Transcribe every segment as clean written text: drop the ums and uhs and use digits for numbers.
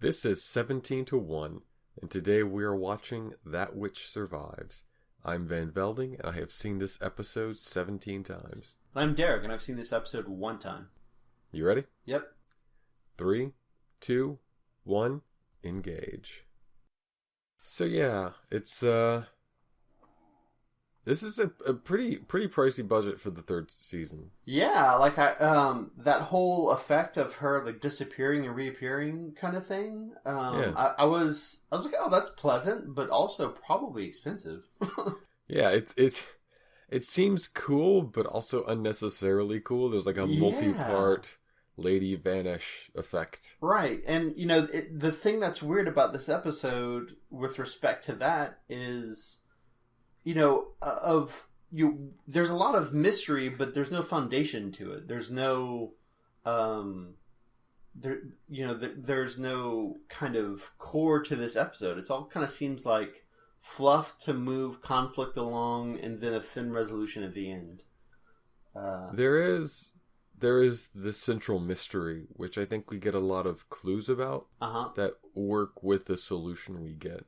This is 17-1, and today we are watching That Which Survives. I'm Van Velding, and I have seen this episode 17 times. I'm Derek, and I've seen this episode 1 time. You ready? Yep. 3, 2, 1, engage. So yeah, it's this is a pretty pricey budget for the third season. Yeah, like that whole effect of her like disappearing and reappearing kind of thing. Yeah. I was like, oh, that's pleasant, but also probably expensive. Yeah, it seems cool, but also unnecessarily cool. There's like a multi-part lady vanish effect. Right, and you know the thing that's weird about this episode with respect to that is, you know, there's a lot of mystery, but there's no foundation to it. There's no, there's no kind of core to this episode. It all kind of seems like fluff to move conflict along, and then a thin resolution at the end. There is the central mystery, which I think we get a lot of clues about that work with the solution we get.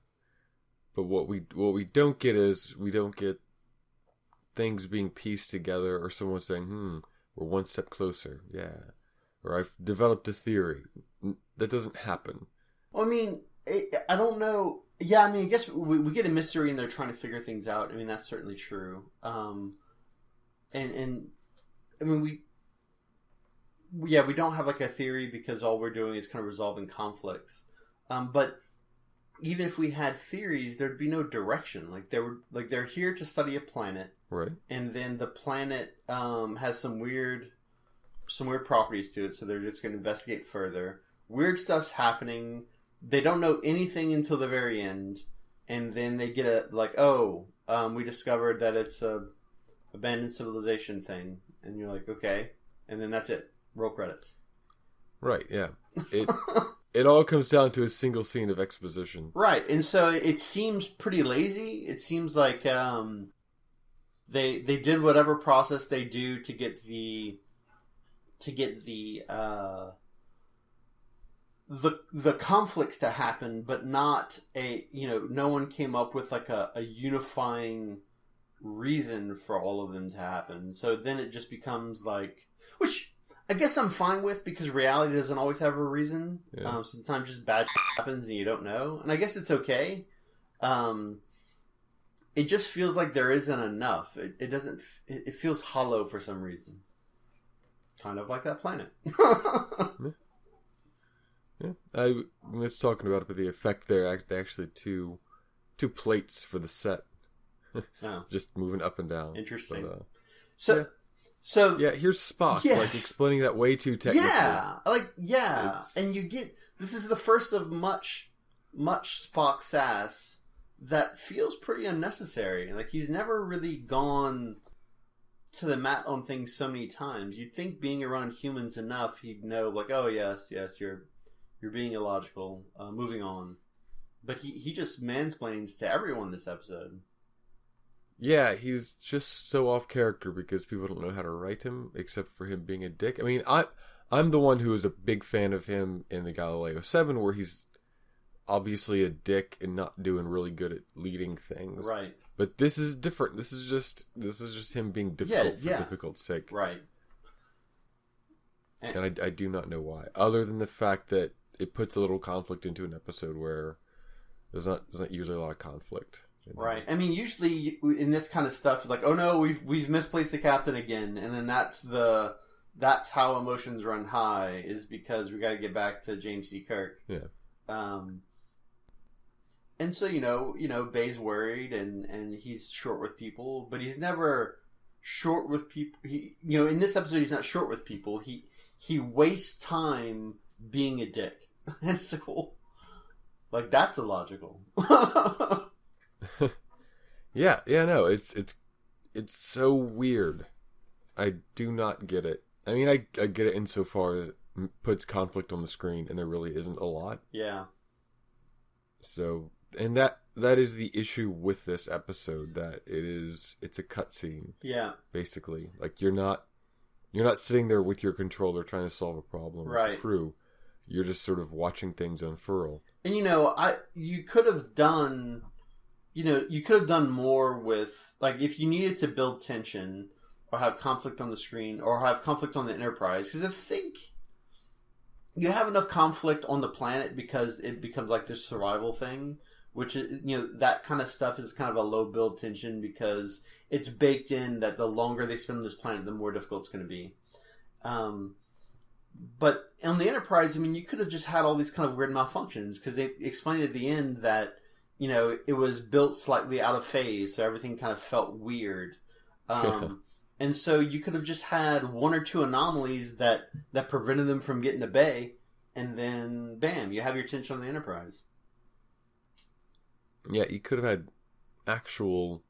But what we don't get is we don't get things being pieced together, or someone saying, we're one step closer, yeah. Or I've developed a theory. That doesn't happen. Well, I mean, I don't know. Yeah, I mean, I guess we get a mystery and they're trying to figure things out. I mean, that's certainly true. And I mean, we don't have like a theory because all we're doing is kind of resolving conflicts. But even if we had theories, there'd be no direction. They're here to study a planet, right? And then the planet has some weird properties to it, so they're just going to investigate further. Weird stuff's happening. They don't know anything until the very end, and then they get we discovered that it's a abandoned civilization thing, and you're like, okay, and then that's it. Roll credits. Right. Yeah. It all comes down to a single scene of exposition. Right, and so it seems pretty lazy. It seems like they did whatever process they do to get the conflicts to happen, but not no one came up with like a unifying reason for all of them to happen. So then it just becomes like, which I guess I'm fine with, because reality doesn't always have a reason. Yeah. Sometimes just bad shit happens and you don't know. And I guess it's okay. It just feels like there isn't enough. It feels hollow for some reason. Kind of like that planet. Yeah. I was talking about it, but the effect there, actually two plates for the set. Oh. Just moving up and down. Interesting. But, So yeah, here's Spock, like explaining that way too technically. Yeah, and you get, this is the first of much Spock sass that feels pretty unnecessary. Like, he's never really gone to the mat on things so many times. You'd think being around humans enough, he'd know, like, oh yes, you're being illogical. Moving on, but he just mansplains to everyone this episode. Yeah, he's just so off character because people don't know how to write him, except for him being a dick. I mean, I'm the one who is a big fan of him in the Galileo 7, where he's obviously a dick and not doing really good at leading things. Right. But this is different. This is just him being difficult for difficult's sake. Right. And I do not know why, other than the fact that it puts a little conflict into an episode where there's not usually a lot of conflict. Right. I mean, usually in this kind of stuff, like, oh no, we've misplaced the captain again, and then that's how emotions run high, is because we got to get back to James C. Kirk. Yeah. And so Bay's worried, and he's short with people, but he's never short with people. In this episode, he's not short with people. He wastes time being a dick, and it's cool. Like, that's illogical. No, it's so weird. I do not get it. I mean, I get it insofar as it puts conflict on the screen, and there really isn't a lot. Yeah. So, and that is the issue with this episode, that it's a cutscene. Yeah. Basically, like you're not sitting there with your controller trying to solve a problem with the crew. You're just sort of watching things unfurl. And you could have done more with, like, if you needed to build tension or have conflict on the screen or have conflict on the Enterprise, because I think you have enough conflict on the planet because it becomes like this survival thing, which is, that kind of stuff is kind of a low build tension because it's baked in that the longer they spend on this planet, the more difficult it's going to be. But on the Enterprise, you could have just had all these kind of weird malfunctions because they explained at the end that, it was built slightly out of phase, so everything kind of felt weird. And so you could have just had one or two anomalies that prevented them from getting to Bay, and then, bam, you have your tension on the Enterprise. Yeah, you could have had actual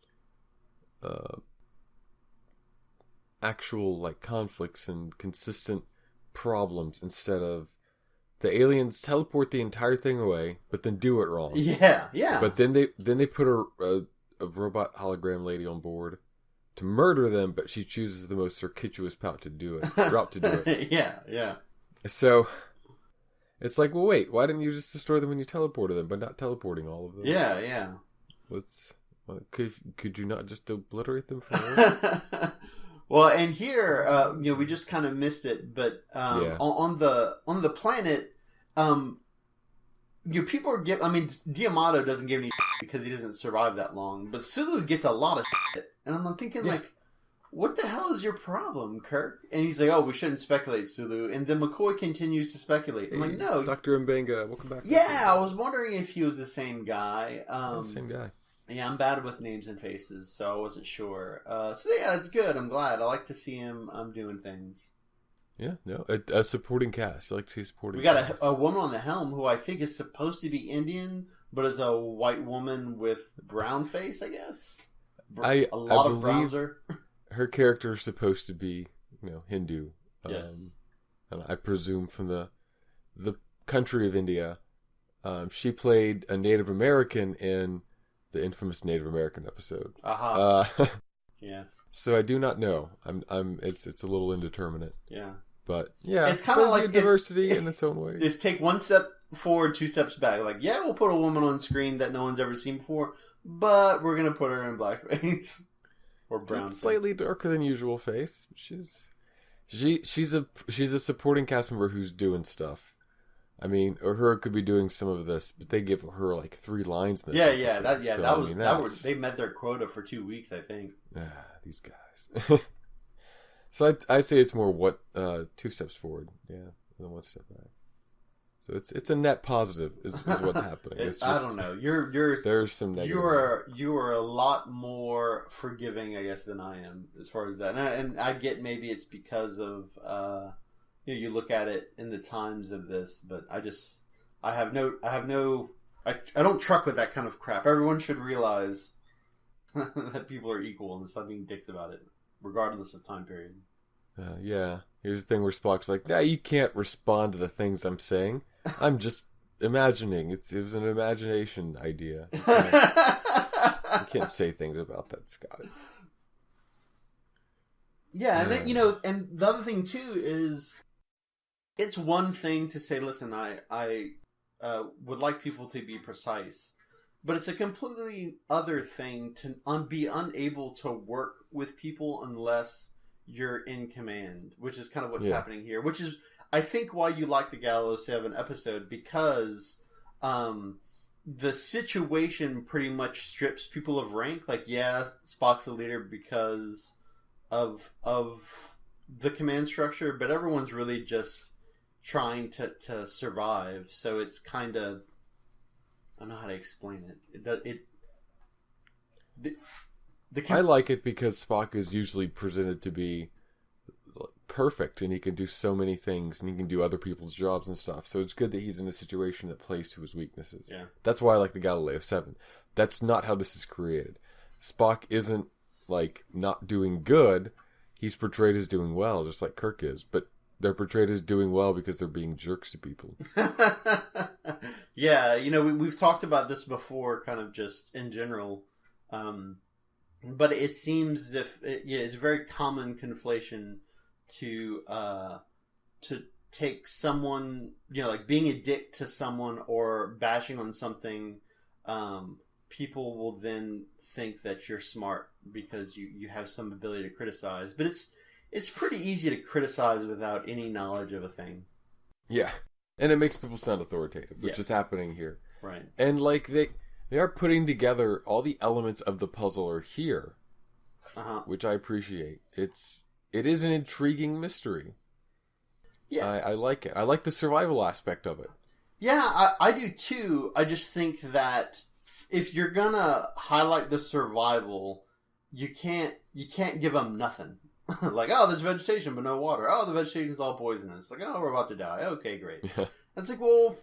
like conflicts and consistent problems instead of the aliens teleport the entire thing away, but then do it wrong. Yeah. But then they put a robot hologram lady on board to murder them, but she chooses the most circuitous route to do it. Yeah. So it's like, well, wait, why didn't you just destroy them when you teleported them, but not teleporting all of them? Yeah. Could you not just obliterate them from Well, and here, we just kind of missed it, but on the planet, people are Diamato doesn't give any shit because he doesn't survive that long, but Sulu gets a lot of shit, and I'm thinking like, what the hell is your problem, Kirk? And he's like, oh, we shouldn't speculate, Sulu, and then McCoy continues to speculate. I'm like, no, it's Dr. Mbanga, welcome back. Yeah, I was wondering if he was the same guy. Same guy. Yeah, I'm bad with names and faces, so I wasn't sure. So yeah, that's good. I'm glad. I like to see him doing things. Yeah, no, a supporting cast. I like to see supporting. We got a woman on the helm who I think is supposed to be Indian, but is a white woman with brown face, I guess. A lot of browser. Her character is supposed to be, Hindu. Yes. And I presume from the country of India. She played a Native American in the infamous Native American episode. Yes. So I do not know. It's a little indeterminate. Yeah. But yeah, it's kind of like diversity in its own way. Just take one step forward, two steps back. Like, yeah, we'll put a woman on screen that no one's ever seen before, but we're gonna put her in blackface or brown. Slightly darker than usual face. She's a supporting cast member who's doing stuff. Uhura could be doing some of this, but they give her like 3 lines in this episode. They met their quota for 2 weeks, I think. These guys. So I say it's more 2 steps forward, and then 1 step back. So it's a net positive is what's happening. It's just, I don't know. There's some negative. You are a lot more forgiving, I guess, than I am as far as that, and I get maybe it's because of. You look at it in the times of this, but I don't truck with that kind of crap. Everyone should realize that people are equal and stop being dicks about it, regardless of time period. Yeah. Here's the thing where Spock's like, nah, you can't respond to the things I'm saying. I'm just imagining. It was an imagination idea. You can't say things about that, Scotty. Yeah, and then, and the other thing too is, it's one thing to say, listen, I would like people to be precise, but it's a completely other thing to be unable to work with people unless you're in command, which is kind of what's happening here, which is, I think, why you like the Gallo 7 episode, because the situation pretty much strips people of rank. Like, yeah, Spock's the leader because of the command structure, but everyone's really just trying to survive. So it's kind of, I don't know how to explain it. I like it because Spock is usually presented to be perfect, and he can do so many things, and he can do other people's jobs and stuff. So it's good that he's in a situation that plays to his weaknesses. Yeah. That's why I like the Galileo 7. That's not how this is created. Spock isn't like not doing good. He's portrayed as doing well, just like Kirk is, but they're portrayed as doing well because they're being jerks to people. Yeah, we've talked about this before, kind of just in general. But it seems as if it's a very common conflation to take someone, like being a dick to someone or bashing on something, people will then think that you're smart because you have some ability to criticize. But it's pretty easy to criticize without any knowledge of a thing. Yeah. And it makes people sound authoritative, which is happening here. Right. And like they are putting together all the elements of the puzzle are here. Which I appreciate. It is an intriguing mystery. Yeah. I like it. I like the survival aspect of it. Yeah, I do too. I just think that if you're gonna highlight the survival, you can't give them nothing. Like, oh, there's vegetation but no water. Oh, the vegetation's all poisonous. Like, oh, we're about to die. Okay, great. Yeah. It's like, well,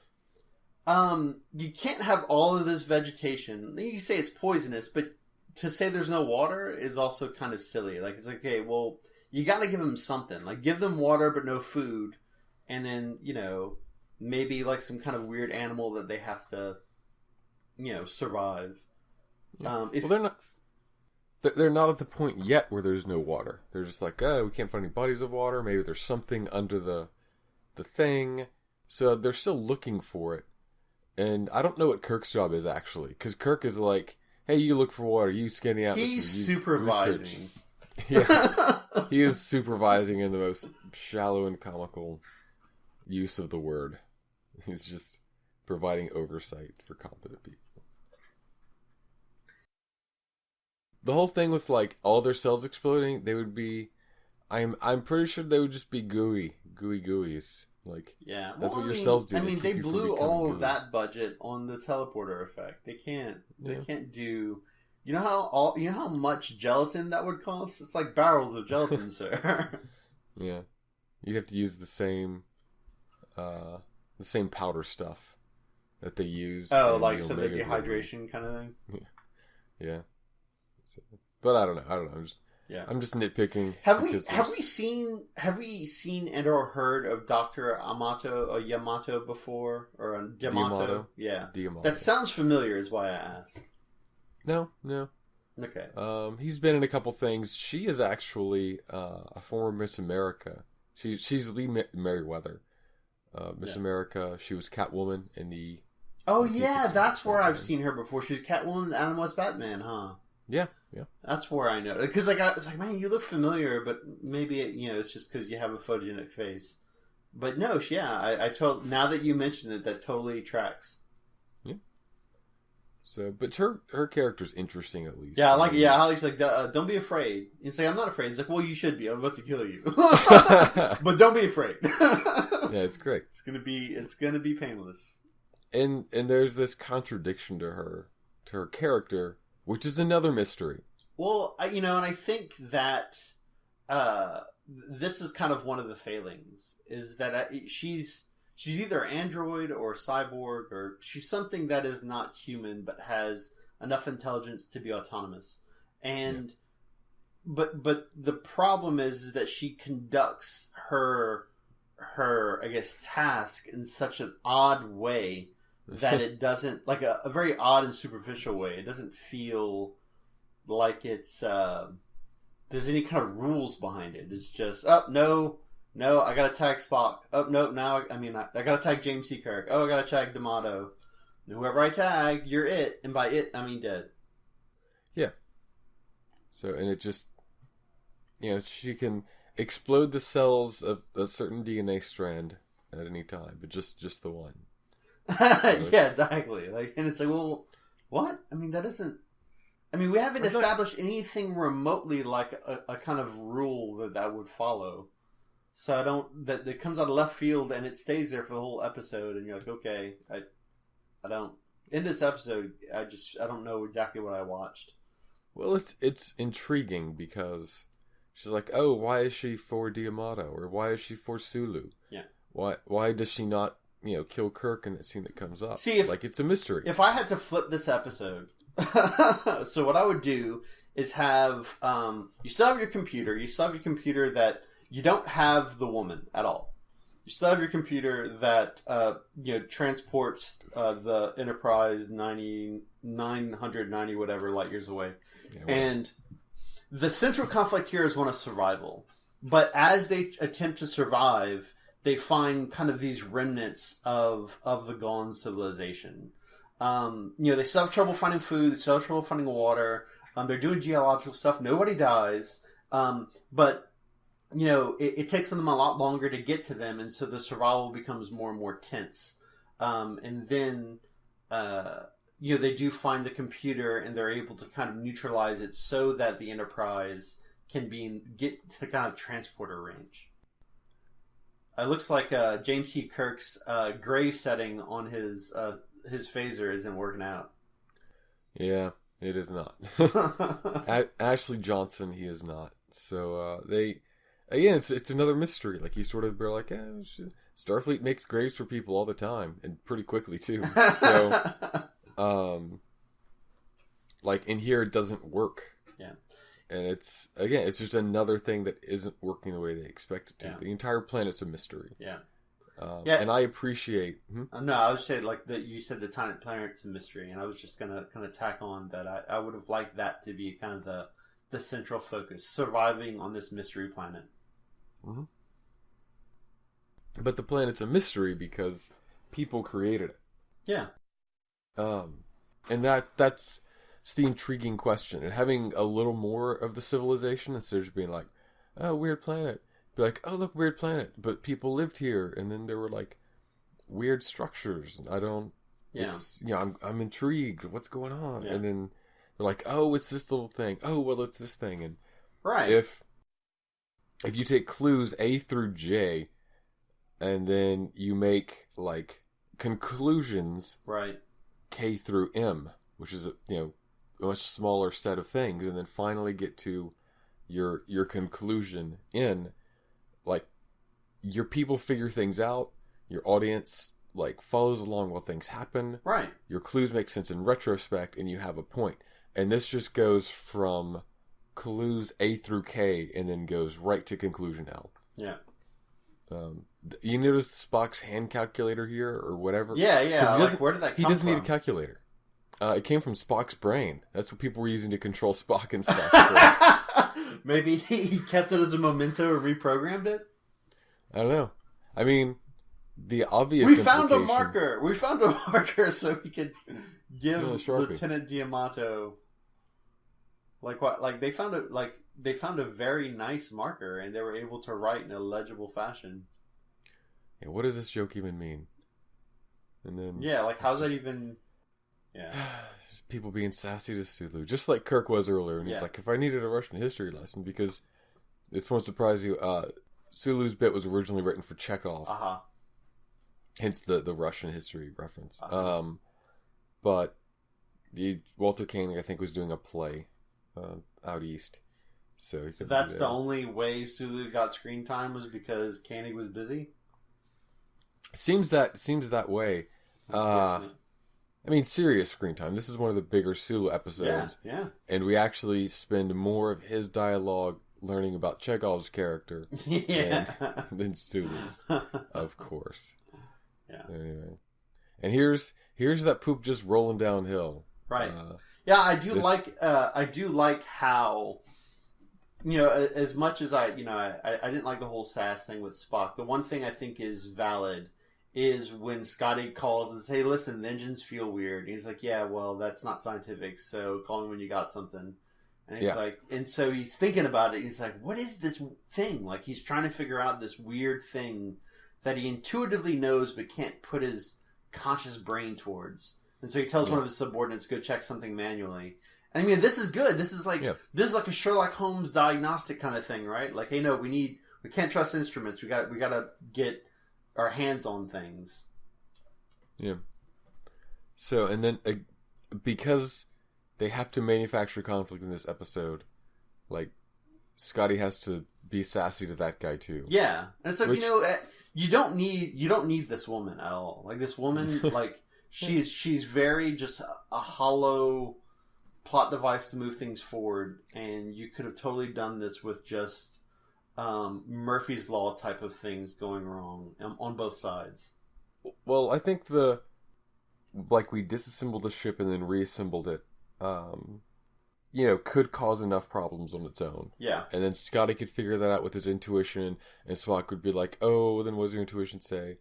you can't have all of this vegetation. You can say it's poisonous, but to say there's no water is also kind of silly. Like, it's okay, well, you got to give them something. Like, give them water but no food, and then, maybe like some kind of weird animal that they have to, survive. Yeah. Well, they're not at the point yet where there's no water. They're just like, oh, we can't find any bodies of water. Maybe there's something under the thing. So they're still looking for it. And I don't know what Kirk's job is, actually. Because Kirk is like, hey, you look for water. You scan the atmosphere. He's supervising. Yeah. He is supervising in the most shallow and comical use of the word. He's just providing oversight for competent people. The whole thing with like all their cells exploding, they would be, I'm pretty sure they would just be gooey's. Like, yeah, that's what your cells do. I mean, they blew all of that budget on the teleporter effect. They can't do. You know how much gelatin that would cost? It's like barrels of gelatin, sir. Yeah, you have to use the same powder stuff that they use. Oh, like so the dehydration kind of thing. Yeah. So, but I don't know. I'm just nitpicking. Have we seen and or heard of Dr. Yamato before, or D'Amato? Yeah. D'Amato. That sounds familiar is why I asked. No. Okay. He's been in a couple things. She is actually a former Miss America. She's Lee Merriweather. Miss America. She was Catwoman in the... Oh yeah, that's where I've seen her before. She's Catwoman in Adam West Batman, huh? Yeah. That's where I know. Because I was like, man, you look familiar, but maybe it's just because you have a photogenic face. But no, now that you mention it, that totally tracks. Yeah. So, but her character's interesting at least. Yeah, I like it. Yeah, Holly's like, don't be afraid. You say, I'm not afraid. He's like, well, you should be. I'm about to kill you, but don't be afraid. Yeah, it's great. It's gonna be painless. And there's this contradiction to her character, which is another mystery. Well, and I think that this is kind of one of the failings, is that she's either android or cyborg, or she's something that is not human but has enough intelligence to be autonomous. And but the problem is that she conducts her I guess task in such an odd way that it doesn't, like a very odd and superficial way. It doesn't feel like it's there's any kind of rules behind it. It's just, no, I gotta tag Spock. No, now I gotta tag James T. Kirk. I gotta tag D'Amato. Whoever I tag, you're it, and by it I mean dead. Yeah. So, and it just, she can explode the cells of a certain DNA strand at any time, but just the one. Yeah, exactly. Like, and it's like, well, what? I mean, that isn't. I mean, we haven't established anything remotely like a kind of rule that would follow. So I don't. That comes out of left field and it stays there for the whole episode, and you're like, okay, I don't. In this episode, I don't know exactly what I watched. Well, it's intriguing because she's like, oh, why is she for D'Amato, or why is she for Sulu? Yeah. Why does she not kill Kirk in that scene that comes up? See, it's a mystery. If I had to flip this episode, so what I would do is have you still have your computer. You still have your computer that you don't have the woman at all. You still have your computer that transports the Enterprise 990 whatever light years away, and the central conflict here is one of survival. But as they attempt to survive, they find kind of these remnants of the gone civilization. They still have trouble finding food. They still have trouble finding water. They're doing geological stuff. Nobody dies. But it takes them a lot longer to get to them, and so the survival becomes more and more tense. And then, they do find the computer, and they're able to kind of neutralize it so that the Enterprise can get to kind of transporter range. It looks like James T. Kirk's gray setting on his phaser isn't working out. Yeah, it is not. Ashley Johnson, he is not. So it's another mystery. Like, he's sort of like, Starfleet makes graves for people all the time, and pretty quickly too. So, in here it doesn't work. Yeah. And it's just another thing that isn't working the way they expect it to. Yeah. The entire planet's a mystery. Yeah. And I appreciate. No, I would say that you said the entire planet's a mystery, and I was just gonna kind of tack on that. I would have liked that to be kind of the central focus, surviving on this mystery planet. Mm-hmm. But the planet's a mystery because people created it. Yeah. And that's the intriguing question. And having a little more of the civilization instead of just being like, oh, weird planet. Be like, oh, look, weird planet. But people lived here. And then there were weird structures. I don't... Yeah. I'm intrigued. What's going on? Yeah. And then they're like, oh, it's this little thing. Oh, well, it's this thing. And right. If you take clues A through J, and then you make conclusions, right, K through M, which is a much smaller set of things, and then finally get to your conclusion N, your people figure things out, your audience follows along while things happen, right? Your clues make sense in retrospect, and you have a point. And this just goes from clues A through K, and then goes right to conclusion L. Yeah. You notice Spock's hand calculator here, or whatever? Yeah. Where did that come from? He doesn't need a calculator. It came from Spock's brain. That's what people were using to control Spock and Spock's brain. Maybe he kept it as a memento and reprogrammed it? I don't know. I mean, the obvious We found a marker so we could give Lieutenant Diamato... They found a very nice marker, and they were able to write in a legible fashion. Yeah, what does this joke even mean? And then how's that even? Yeah, just people being sassy to Sulu, just like Kirk was earlier, and he's like, if I needed a Russian history lesson, because this won't surprise you, Sulu's bit was originally written for Chekhov. Hence the Russian history reference. But Walter Koenig, I think, was doing a play out east. So that's the only way Sulu got screen time, was because Koenig was busy? Seems that way. I mean, serious screen time. This is one of the bigger Sulu episodes. Yeah. And we actually spend more of his dialogue learning about Chekhov's character than Sulu's, of course. Yeah. Anyway. And here's that poop just rolling downhill. Right. Yeah, I do like how, as much as I didn't like the whole sass thing with Spock. The one thing I think is valid is when Scotty calls and says, hey, listen, the engines feel weird. And he's like, yeah, well, that's not scientific, so call me when you got something. And he's and so he's thinking about it. He's like, what is this thing? He's trying to figure out this weird thing that he intuitively knows but can't put his conscious brain towards. And so he tells one of his subordinates, go check something manually. I mean, this is good. This is this is like a Sherlock Holmes diagnostic kind of thing, right? Hey, no, we can't trust instruments. We got to get our hands on things. Yeah. So, and then because they have to manufacture conflict in this episode, Scotty has to be sassy to that guy too. Yeah, and it's you don't need this woman at all. This woman, she's very just a hollow plot device to move things forward, and you could have totally done this with just Murphy's Law type of things going wrong on both sides. Well, I think we disassembled the ship and then reassembled it. could cause enough problems on its own. Yeah. And then Scotty could figure that out with his intuition, and Spock would be like, oh, then what does your intuition say?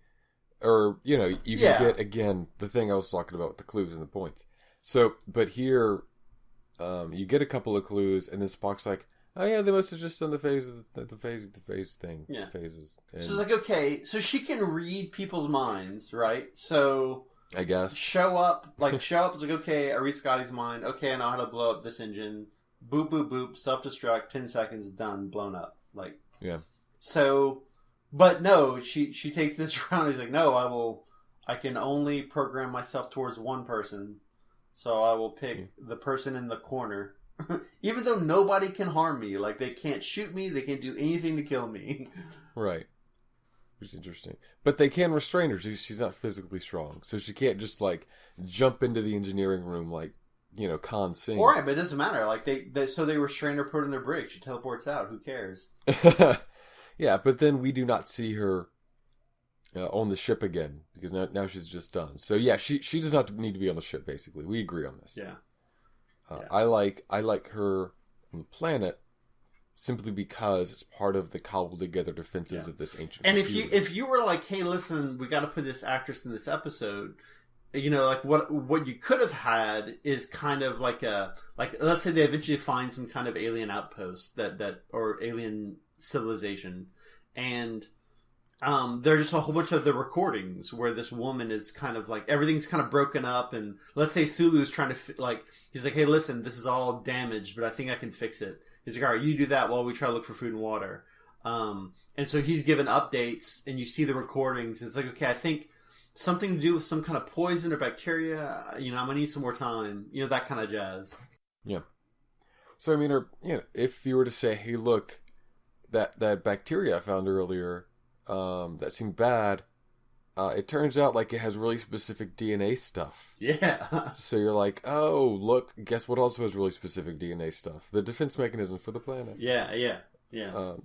Or, you can get, again, the thing I was talking about with the clues and the points. So, but here, you get a couple of clues, and then Spock's like, oh yeah, they must have just done the phase thing. Yeah. Phases. And so it's like, okay, so she can read people's minds, right? So... I guess. Show up, it's like, okay, I read Scotty's mind, okay, I know how to blow up this engine, boop, boop, boop, self-destruct, 10 seconds, done, blown up, Yeah. So, but no, she takes this round, she's like, no, I can only program myself towards one person, so I will pick the person in the corner, even though nobody can harm me, they can't shoot me, they can't do anything to kill me. Right. Which is interesting. But they can restrain her. She's not physically strong. So she can't just, jump into the engineering room Khan Singh. All right, but it doesn't matter. So they restrain her, put her in their brig. She teleports out. Who cares? Yeah, but then we do not see her on the ship again. Because now she's just done. So, yeah, she does not need to be on the ship, basically. We agree on this. Yeah. I like her on the planet. Simply because it's part of the cobbled together defenses of this ancient. And if you were like, hey, listen, we got to put this actress in this episode, what you could have had is kind of let's say they eventually find some kind of alien outpost that or alien civilization, and there's just a whole bunch of the recordings where this woman is kind of everything's kind of broken up, and let's say Sulu's trying to he's like, hey, listen, this is all damaged, but I think I can fix it. He's like, all right, you do that while we try to look for food and water. And so he's given updates, and you see the recordings. It's like, okay, I think something to do with some kind of poison or bacteria. I'm going to need some more time. That kind of jazz. Yeah. So, I mean, if you were to say, hey, look, that bacteria I found earlier that seemed bad, it turns out it has really specific DNA stuff. Yeah. So you're like, oh, look, guess what also has really specific DNA stuff? The defense mechanism for the planet. Yeah.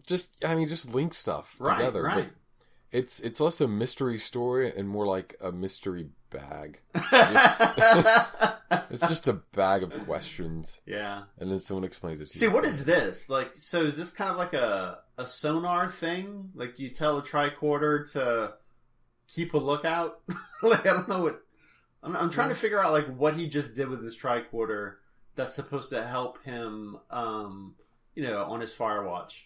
Just link stuff together. Right. But it's less a mystery story and more like a mystery bag. It's just a bag of questions. Yeah. And then someone explains it to you. See, what is this? So is this kind of like a sonar thing? You tell a tricorder to keep a lookout? I don't know what... I'm trying to figure out, what he just did with his tricorder that's supposed to help him, on his firewatch.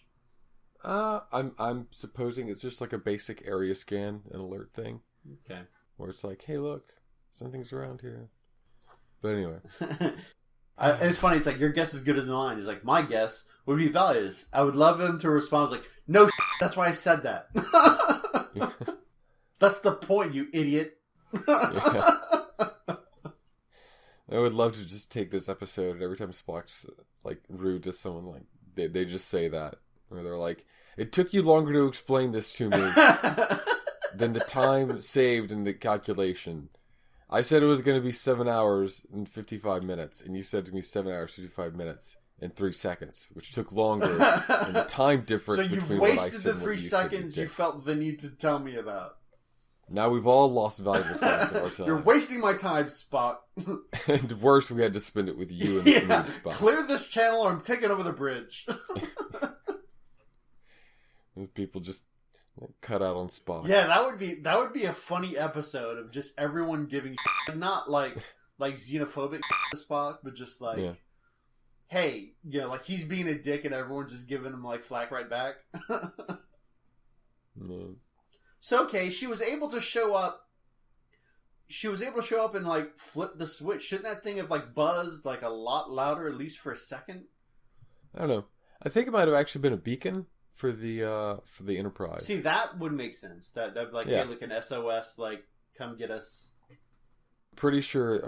I'm supposing it's just a basic area scan and alert thing. Okay. Where it's like, hey, look, something's around here. But anyway. It's funny, it's your guess is good as mine. He's like, my guess would be values. I would love him to respond no, that's why I said that. That's the point, you idiot. Yeah. I would love to just take this episode and every time Spock's rude to someone, they just say that. Or they're like, it took you longer to explain this to me than the time saved in the calculation. I said it was going to be 7 hours and 55 minutes, and you said to me 7 hours, 55 minutes and 3 seconds, which took longer than the time difference between what I said and what you said. So you've wasted the 3 seconds you felt the need to tell me about. Now we've all lost valuable seconds of our time. You're wasting my time, Spock. And worse, we had to spend it with you in the mood spot. Clear this channel or I'm taking over the bridge. Those people just cut out on Spock. Yeah, that would be a funny episode of just everyone giving not like xenophobic to Spock, but just hey, he's being a dick and everyone's just giving him flack right back. Yeah. So, okay, she was able to show up and flip the switch. Shouldn't that thing have buzzed a lot louder, at least for a second? I don't know. I think it might have actually been a beacon for the Enterprise. See, that would make sense. That'd hey, look, an SOS, come get us. I'm pretty sure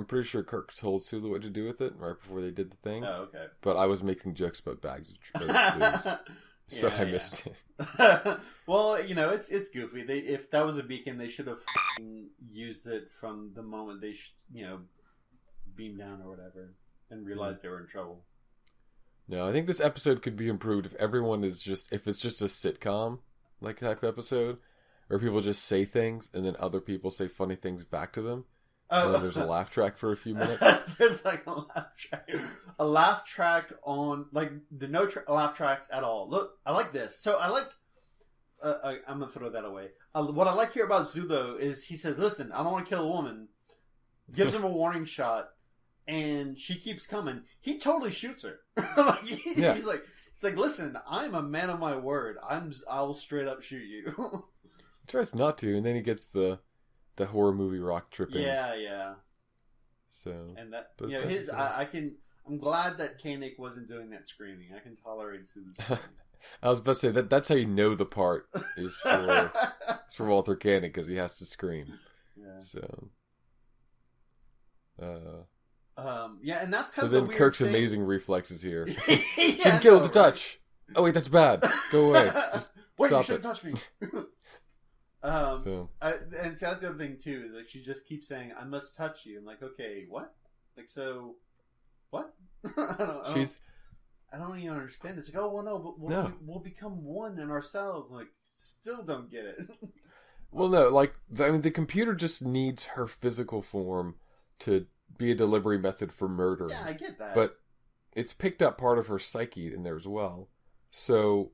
Kirk told Sulu what to do with it right before they did the thing. Oh, okay. But I was making jokes about bags of booze. So I missed it. Well, it's goofy. If that was a beacon, they should have used it from the moment they beamed down or whatever and realized they were in trouble. No, I think this episode could be improved if if it's just a sitcom type episode, or people just say things and then other people say funny things back to them. And then there's a laugh track for a few minutes. There's like a laugh track on like laugh tracks at all. Look, I like this. So I like. I'm gonna throw that away. What I like here about Sulu is he says, "Listen, I don't want to kill a woman." Gives him a warning shot, and she keeps coming. He totally shoots her. He's like, "Listen, I'm a man of my word. I'll straight up shoot you." He tries not to, and then he gets the horror movie rock tripping. Yeah. So and that I'm glad that Koenig wasn't doing that screaming. I can tolerate Sulu's screaming. I was about to say that's how you know the part is for Walter Koenig because he has to scream. Yeah. So. Yeah, and that's kind so of then the weird Kirk's thing. Amazing reflexes here. Yeah, kill with the touch. Oh wait, that's bad. Go away. Just wait, stop you it. shouldn't touch me. And so that's the other thing too. Is like she just keeps saying, "I must touch you." I'm like, okay, what? Like, so what? I don't even understand. It's like, oh well, no, but we'll become one in ourselves. I'm like, still don't get it. Well, no, like the computer just needs her physical form to be a delivery method for murder. Yeah, I get that. But it's picked up part of her psyche in there as well. So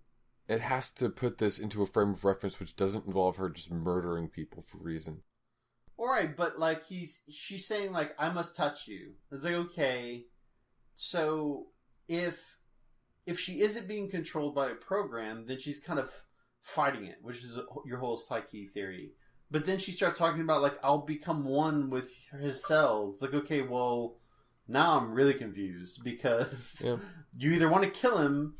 it has to put this into a frame of reference which doesn't involve her just murdering people for reason. Alright, but like she's saying like, I must touch you. It's like, okay, so if she isn't being controlled by a program, then she's kind of fighting it, which is your whole psyche theory. But then she starts talking about, like, I'll become one with his cells. Like, okay, well, now I'm really confused because you either want to kill him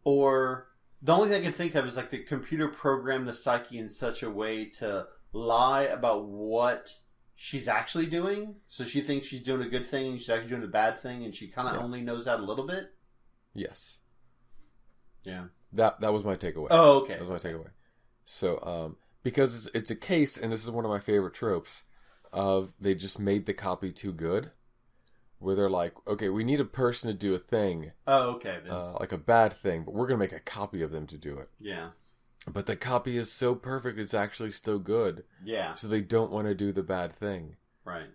or the only thing I can think of is, like, the computer programmed the psyche in such a way to lie about what she's actually doing. So she thinks she's doing a good thing and she's actually doing a bad thing, and she kind of only knows that a little bit. Yes. Yeah. That was my takeaway. Oh, okay. That was my takeaway. So, because it's a case, and this is one of my favorite tropes, of they just made the copy too good, where they're like, okay, we need a person to do a thing. Oh, okay. Like a bad thing, but we're going to make a copy of them to do it. Yeah. But the copy is so perfect, it's actually still good. Yeah. So they don't want to do the bad thing. Right.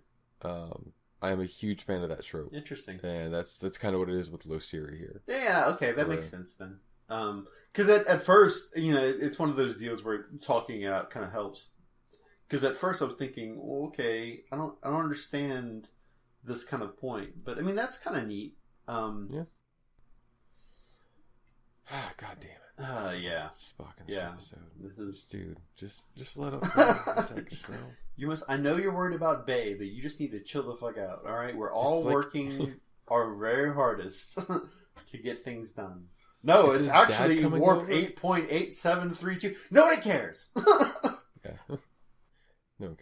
I am a huge fan of that trope. Interesting. And that's kind of what it is with Losiri here. Yeah, okay, that makes sense then. Because at first, it's one of those deals where talking it out kind of helps. Because at first I was thinking, well, okay, I don't understand this kind of point, but I mean that's kind of neat. Yeah. God damn it. Yeah. Spock in this episode. This is dude. Just let up for a second. You must. I know you're worried about Bay, but you just need to chill the fuck out. All right, we're all working our very hardest to get things done. No, it's actually warp 8.8732. Nobody cares. Okay. No one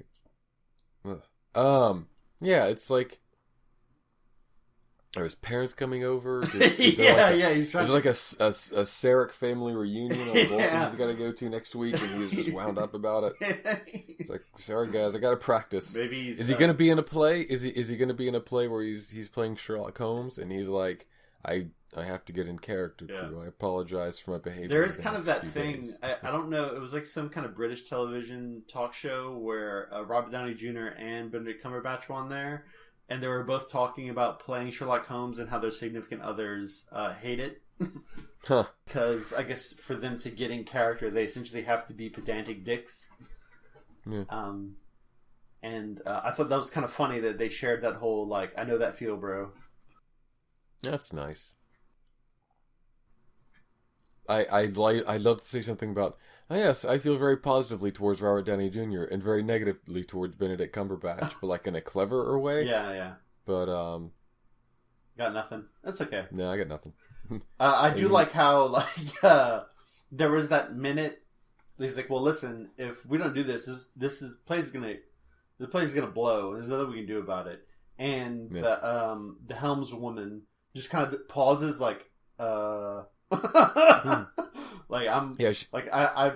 cares. Yeah, it's like. Are his parents coming over? He's trying. Is it like a Sarek family reunion on Vulcan he's got to go to next week, and he's just wound up about it? It's like, sorry guys, I got to practice. Maybe is he going to be in a play? Is he going to be in a play where he's playing Sherlock Holmes, and he's like, I have to get in character. Crew. I apologize for my behavior. There is kind of that thing. I don't know. It was like some kind of British television talk show where Robert Downey Jr. and Benedict Cumberbatch were on there. And they were both talking about playing Sherlock Holmes and how their significant others hate it. Because I guess for them to get in character, they essentially have to be pedantic dicks. Yeah. And I thought that was kind of funny that they shared that whole, like, I know that feel, bro. That's nice. I'd love to say something about, yes, I feel very positively towards Robert Downey Jr. and very negatively towards Benedict Cumberbatch, but like in a cleverer way. Yeah. But got nothing. That's okay. No, I got nothing. I do like how there was that minute. He's like, well, listen, if we don't do this the place is gonna blow, and there's nothing we can do about it. And the helmswoman just kind of pauses, like, like I'm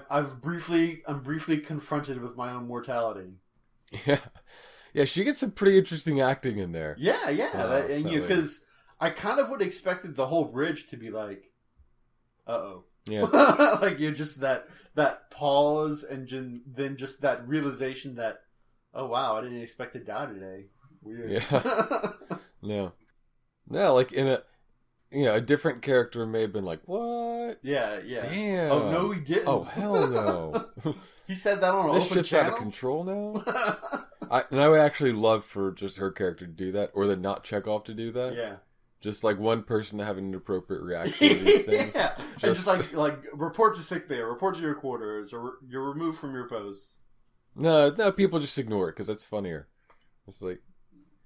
I'm briefly confronted with my own mortality. Yeah, she gets some pretty interesting acting in there. Yeah, because I kind of would expected the whole bridge to be like, uh-oh. Yeah. Like, you're just that pause and then just that realization that, Oh wow, I didn't expect to die today. Weird. Yeah. No, like in a different character may have been like, what? Yeah. Damn. Oh no, he didn't. Oh hell no. He said that on an this open ship's channel? out of control now. I would actually love for just her character to do that, or the not Chekhov to do that. Yeah. Just like one person to have an inappropriate reaction to these things. Yeah. And just like report to sickbay, or report to your quarters, or you're removed from your post. No, people just ignore it because that's funnier. It's like,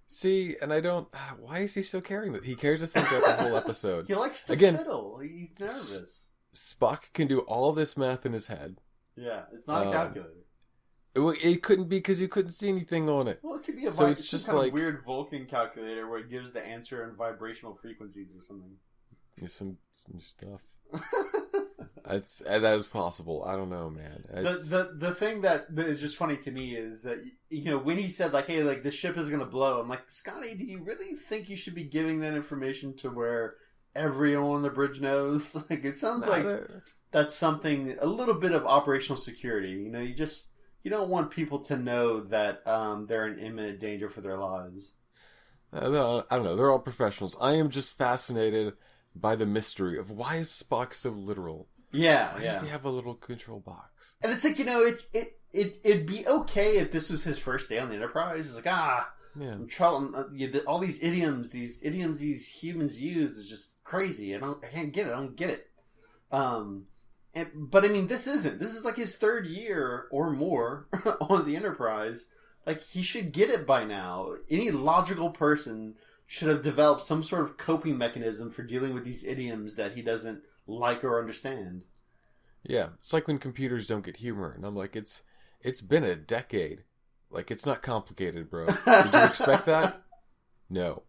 see, and I don't. Why is he still carrying that? He carries this thing throughout the whole episode. He likes to fiddle. He's nervous. Spock can do all this math in his head. Yeah, it's not a calculator. It couldn't be because you couldn't see anything on it. Well, it could be it's just kind like of weird Vulcan calculator where it gives the answer in vibrational frequencies or something. Some stuff. That is possible. I don't know, man. The thing that is just funny to me is that, when he said like, hey, like the ship is gonna blow, I'm like, Scotty, do you really think you should be giving that information to where everyone on the bridge knows? Like, it sounds like that's something, a little bit of operational security. You don't want people to know that they're in imminent danger for their lives. I don't know. They're all professionals. I am just fascinated by the mystery of why is Spock so literal. Yeah, why does he have a little control box? And it's like, it'd be okay if this was his first day on the Enterprise. It's like, I'm trying, all these idioms these humans use is just crazy. I can't get it. I don't get it. But I mean, this is like his third year or more on the Enterprise. Like, he should get it by now. Any logical person should have developed some sort of coping mechanism for dealing with these idioms that he doesn't like or understand. Yeah, it's like when computers don't get humor, and I'm like, it's been a decade. Like, it's not complicated, bro. Did you expect that? No.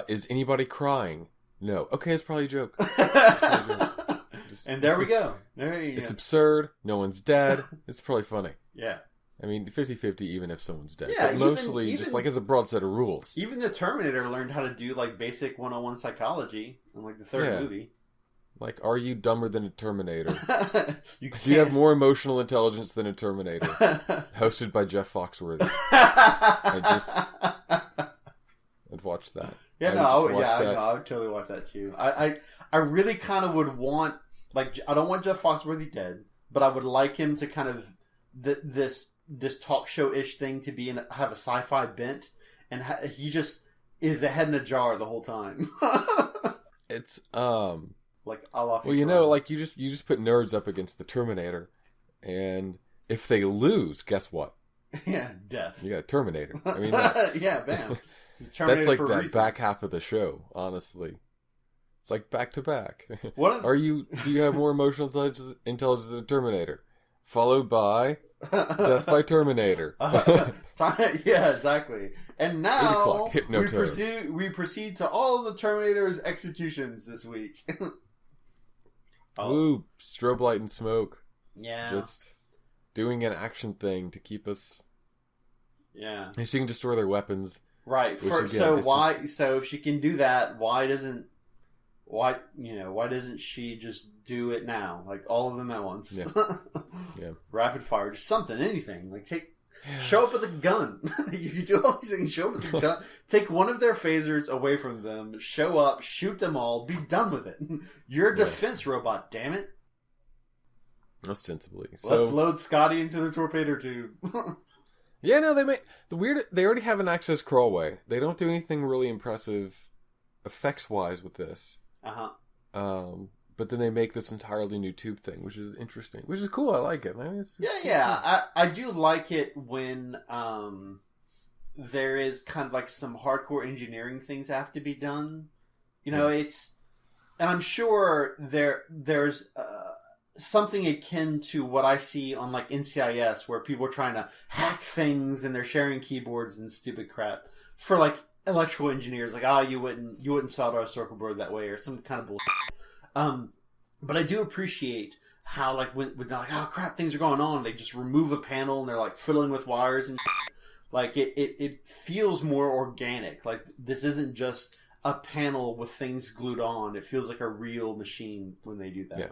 Is anybody crying? No. Okay, it's probably a joke. And there we go. It's absurd. No one's dead. It's probably funny. Yeah. I mean, 50-50 even if someone's dead. Yeah, but mostly just like as a broad set of rules. Even the Terminator learned how to do like basic 101 psychology in like the third movie. Like, are you dumber than a Terminator? Do you have more emotional intelligence than a Terminator? Hosted by Jeff Foxworthy. I'd watch that. Yeah, I would totally watch that too. I really kind of would want, like, I don't want Jeff Foxworthy dead, but I would like him to kind of this talk show-ish thing to be have a sci-fi bent, and he just is a head in a jar the whole time. It's like a la well, like you just put nerds up against the Terminator, and if they lose, guess what? Yeah, death. You got a Terminator. I mean, yeah, bam. That's like that back half of the show. Honestly, it's like back to back. Do you have more emotional intelligence than a Terminator? Followed by Death by Terminator. Yeah, exactly. And now we proceed to all the Terminator's executions this week. Ooh, strobe light and smoke. Yeah. Just doing an action thing to keep us. Yeah. And she can destroy their weapons. Right. So if she can do that, why doesn't she just do it now? Like all of them at once. Yeah. Yeah. Rapid fire, just something, anything. Like show up with a gun. You can do all these things. Show up with a gun. Take one of their phasers away from them. Show up. Shoot them all. Be done with it. You're a defense robot. Damn it. Ostensibly. Let's load Scotty into the torpedo tube. Yeah, no, they already have an access crawlway. They don't do anything really impressive effects wise with this. But then they make this entirely new tube thing, which is interesting, which is cool. I like it. I mean, it's I do like it when there is kind of like some hardcore engineering things have to be done. And I'm sure there's something akin to what I see on like NCIS, where people are trying to hack things and they're sharing keyboards and stupid crap for like electrical engineers. Like, you wouldn't solder a circuit board that way, or some kind of bullshit. But I do appreciate how, like, when they're like, oh crap, things are going on, they just remove a panel and they're like fiddling with wires and shit. Like it feels more organic. Like, this isn't just a panel with things glued on. It feels like a real machine when they do that. Yeah.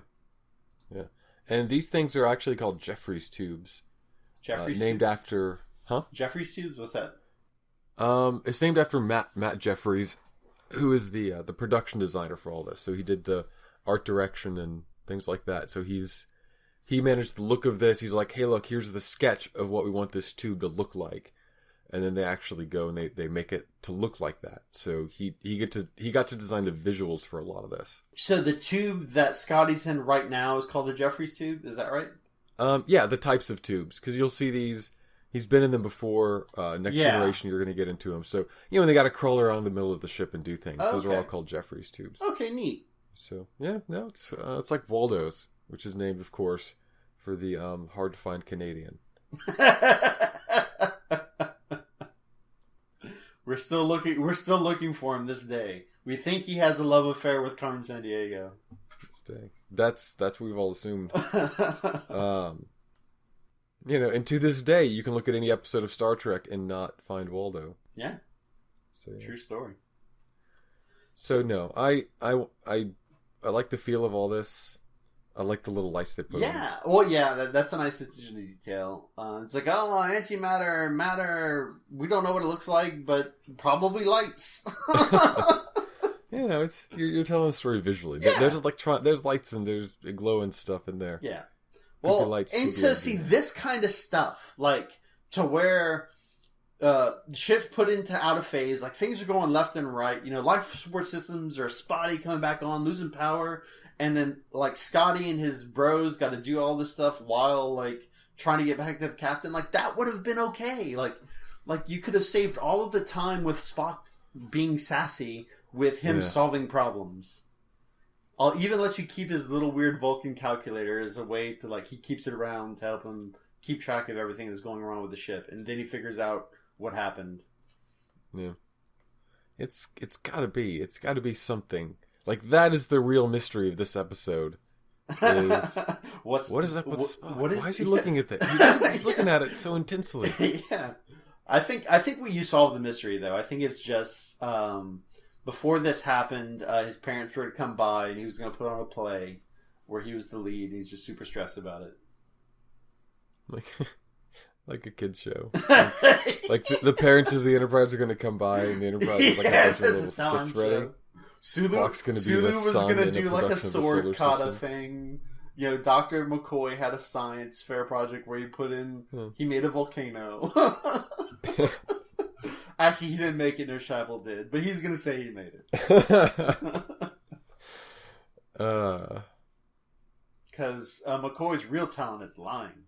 And these things are actually called Jeffries tubes. Jeffries named tubes? after Huh? Jeffries tubes? What's that? It's named after Matt Jeffries, who is the production designer for all this. So he did the art direction and things like that. So he managed the look of this. He's like, hey, look, here's the sketch of what we want this tube to look like. And then they actually go and they make it to look like that. So he got to design the visuals for a lot of this. So the tube that Scotty's in right now is called the Jeffries tube. Is that right? Yeah, the types of tubes, because you'll see these. He's been in them before. Next generation, you're going to get into them. So when they got to crawl around the middle of the ship and do things. Okay. Those are all called Jeffries tubes. Okay, neat. So it's like Waldo's, which is named, of course, for the hard to find Canadian. We're still looking for him this day. We think he has a love affair with Carmen Sandiego. This day. That's what we've all assumed. And to this day, you can look at any episode of Star Trek and not find Waldo. Yeah. So, true story. So no, I like the feel of all this. I like the little lights they put on. Yeah. Well, yeah, that's a nice attention to detail. It's like, antimatter, matter, we don't know what it looks like, but probably lights. It's you're telling a story visually. Yeah. There's lights and there's glow and stuff in there. Yeah. Well, and so see, this kind of stuff, like, to where ships put into out of phase, like, things are going left and right, life support systems are spotty, coming back on, losing power. And then, like, Scotty and his bros got to do all this stuff while, like, trying to get back to the captain. Like, that would have been okay. Like you could have saved all of the time with Spock being sassy with him solving problems. I'll even let you keep his little weird Vulcan calculator as a way to, like, he keeps it around to help him keep track of everything that's going wrong with the ship. And then he figures out what happened. Yeah. It's gotta be something. Like, that is the real mystery of this episode. What is up with Spock? Why is he looking at that? He's looking at it so intensely. Yeah. I think you solved the mystery, though. I think it's just, before this happened, his parents were to come by and he was going to put on a play where he was the lead and he's just super stressed about it. Like a kid's show. Like the parents of the Enterprise are going to come by and the Enterprise is like a bunch of little skits ready. Sulu was going to do like a sword kata thing. Dr. McCoy had a science fair project where he made a volcano. Actually, he didn't make it, Nurse Chapel did, but he's going to say he made it. Because McCoy's real talent is lying.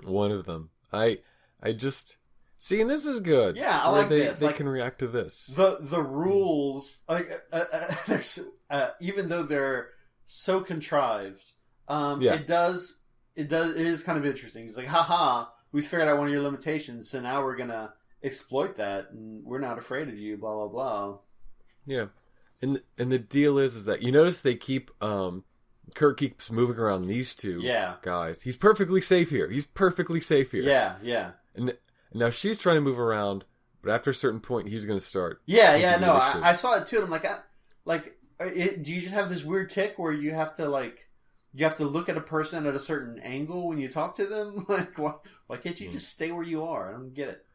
One of them. I just... See, and this is good. Yeah, I like this. They can react to this. The rules, like, even though they're so contrived, it is kind of interesting. It's like, haha, we figured out one of your limitations, so now we're gonna exploit that, and we're not afraid of you. Blah blah blah. Yeah, and the deal is that you notice they keep Kirk keeps moving around these two guys. He's perfectly safe here. Yeah. And now she's trying to move around, but after a certain point, he's going to start. Yeah, no, I saw it too. And I'm like, do you just have this weird tick where you have to look at a person at a certain angle when you talk to them? Like, why can't you just stay where you are? I don't get it.